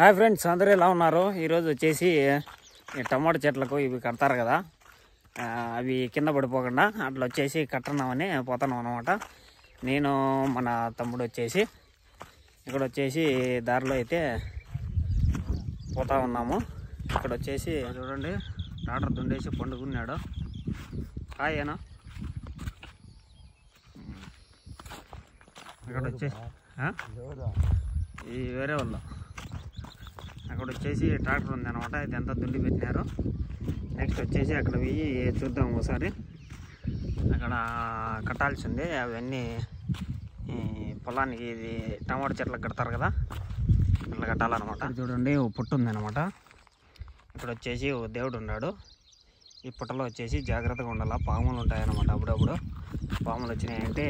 Hi friends, అందరూ ఎలా ఉన్నారు? ఈరోజు వచ్చేసి టమాటో చెట్లకు ఇవి కడతారు కదా, అవి కింద పడిపోకుండా అట్లా వచ్చేసి కట్టనామని పోతున్నాం అనమాట. నేను మన తమ్ముడు వచ్చేసి ఇక్కడ వచ్చేసి దారిలో అయితే పోతా ఉన్నాము. ఇక్కడ వచ్చేసి చూడండి, టాటర్ దుండేసి పండుకున్నాడు. హాయ్ అన్న. ఇక్కడ వచ్చేసి ఈ వేరే వాళ్ళు అక్కడ వచ్చేసి ట్రాక్టర్ ఉంది అనమాట. ఇదంతా దుండి పెట్టినారు. నెక్స్ట్ వచ్చేసి అక్కడ పోయి చూద్దాం ఒకసారి. అక్కడ కట్టాల్సి ఉంది అవన్నీ పొలానికి. ఇది టమాటో చెట్లకు కడతారు కదా, ఇట్లా కట్టాలన్నమాట. చూడండి, ఓ పుట్టు ఉంది అనమాట. ఇక్కడ వచ్చేసి ఓ దేవుడు ఉన్నాడు. ఈ పుట్టలో వచ్చేసి జాగ్రత్తగా ఉండాలి. పాములు ఉంటాయన్నమాట. అప్పుడప్పుడు పాములు వచ్చినాయంటే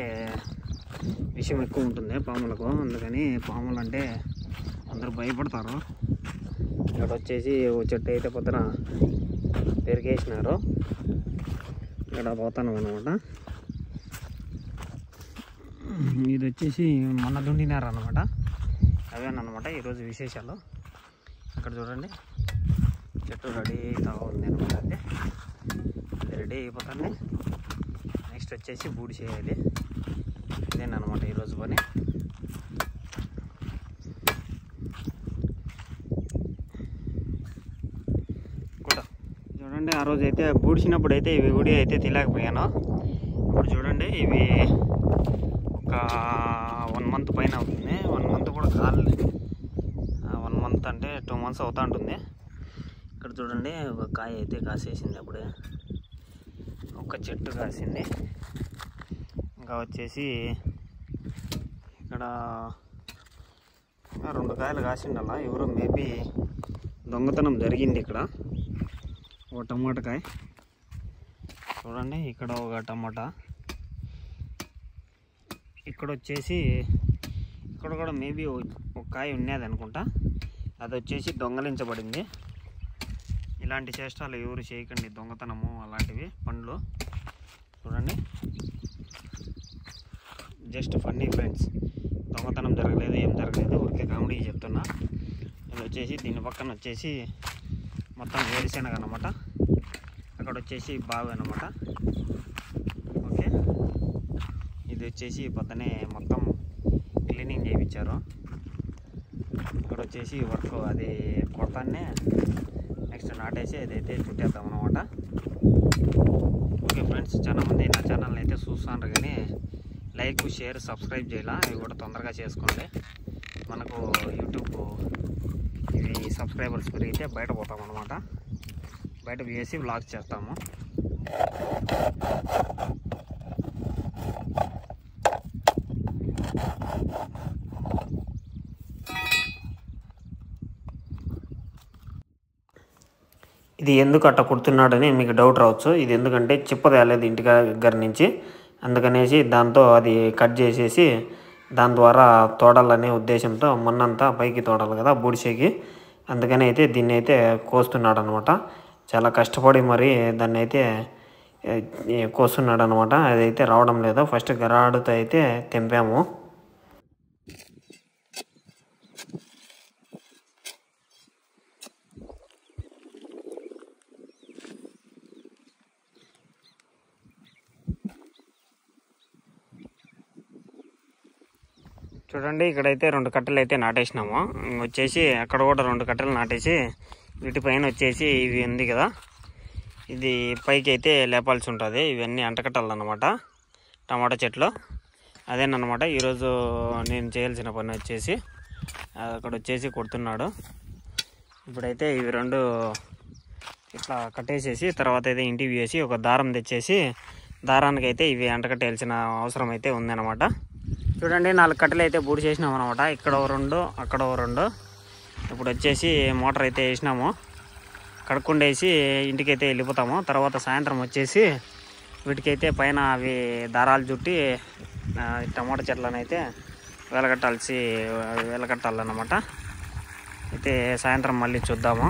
విషయం ఎక్కువ ఉంటుంది పాములకు. అందుకని పాములు అంటే అందరూ భయపడతారు. ఇక్కడ వచ్చేసి ఓ చెట్టు అయితే పొద్దున పెరిగేసినారు. ఇక్కడ పోతాను అనమాట. ఇది వచ్చేసి మొన్న దుండినారు అనమాట. అవేనమాట ఈరోజు విశేషాలు. అక్కడ చూడండి, చెట్టు రెడీ అవుతా ఉంది అనమాట. అంటే రెడీ అయిపోతాను. నెక్స్ట్ వచ్చేసి బూడి చేయాలి. ఇదేనమాట ఈరోజు పని. చూడండి, ఆ రోజు అయితే బూడిచినప్పుడు అయితే ఇవి గుడి అయితే తెలియకపోయాను. ఇప్పుడు చూడండి, ఇవి ఒక 1 మంత్ పైన అవుతుంది. 1 మంత్ కూడా కాదు, 1 మంత్ అంటే 2 మంత్స్ అవుతా ఉంటుంది. ఇక్కడ చూడండి, ఒక కాయ అయితే కాసేసింది. అప్పుడే ఒక చెట్టు కాసింది. ఇంకా వచ్చేసి ఇక్కడ 2 కాయలు కాసిండలా. ఎవరో మేబీ దొంగతనం జరిగింది. ఇక్కడ ఒక టమాటా కాయ చూడండి, ఇక్కడ ఒక టమాటా. ఇక్కడ వచ్చేసి ఇక్కడ కూడా మేబీ ఒక కాయ ఉన్నది అనుకుంటా. అది వచ్చేసి దొంగలించబడింది. ఇలాంటి చేష్టాలు ఎవరు చేయకండి, దొంగతనము అలాంటివి. పండ్లు చూడండి, జస్ట్ ఫన్నీ ఫ్రెండ్స్. దొంగతనం జరగలేదు, ఏం జరగలేదు, ఊరికే కామెడీ చెప్తున్నా. ఇది వచ్చేసి దీని పక్కన వచ్చేసి మొత్తం వేరుశెనగ అనమాట. అక్కడ వచ్చేసి బావి అనమాట. ఓకే, ఇది వచ్చేసి పొద్దునే మొత్తం క్లీనింగ్ చేయించారు. ఇక్కడ వచ్చేసి వర్క్ అది కొడతానే నెక్స్ట్ నాటేసి అదైతే చుట్టేద్దాం అనమాట. ఓకే ఫ్రెండ్స్, చాలామంది నా ఛానల్ని అయితే చూస్తున్నారు కానీ లైక్, షేర్, సబ్స్క్రైబ్ చేయాలా. ఇవి కూడా తొందరగా చేసుకోండి. మనకు యూట్యూబ్ ఇవి సబ్స్క్రైబర్స్ పెరిగితే బయట పోతాం అనమాట. బయట వేసి వ్లాగ్స్ చేస్తాము. ఇది ఎందుకు అట్ట కుడుతున్నాడని మీకు డౌట్ రావచ్చు. ఇది ఎందుకంటే చిప్పదేలేదు ఇంటి దగ్గర నుంచి, అందుకనేసి దాంతో అది కట్ చేసేసి దాని ద్వారా తోడాలనే ఉద్దేశంతో మొన్నంతా పైకి తోడాలి కదా బూడిసేకి. అందుకని అయితే దీన్ని అయితే కోస్తున్నాడు అనమాట. చాలా కష్టపడి మరి దాన్ని అయితే కోస్తున్నాడు అనమాట. అదైతే రావడం లేదు. ఫస్ట్ గరాడుతో అయితే తెంపాము. చూడండి, ఇక్కడైతే 2 కట్టెలు అయితే నాటేసినాము. వచ్చేసి అక్కడ కూడా 2 కట్టెలు నాటేసి వీటిపైన వచ్చేసి ఇవి ఉంది కదా, ఇది పైకి అయితే లేపాల్సి ఉంటుంది. ఇవన్నీ అంటకట్టాలన్నమాట టమాటా చెట్లు. అదేనమాట ఈరోజు నేను చేయాల్సిన పని. వచ్చేసి అక్కడ వచ్చేసి కొడుతున్నాడు. ఇప్పుడైతే ఇవి 2 ఇట్లా కట్టేసేసి తర్వాత అయితే ఇంటికి వేసి ఒక దారం తెచ్చేసి దారానికి అయితే ఇవి అంటకట్టేయాల్సిన అవసరం అయితే ఉందన్నమాట. చూడండి, 4 కట్టెలు అయితే బూడి చేసినాం అనమాట. ఇక్కడ 2, అక్కడ 2. ఇప్పుడు వచ్చేసి మోటార్ అయితే వేసినాము. కడుక్కుండేసి ఇంటికైతే వెళ్ళిపోతాము. తర్వాత సాయంత్రం వచ్చేసి వీటికైతే పైన అవి దారాలు చుట్టి టమాటా చెట్లను అయితే వెలకట్టాలన్నమాట. అయితే సాయంత్రం మళ్ళీ చూద్దాము.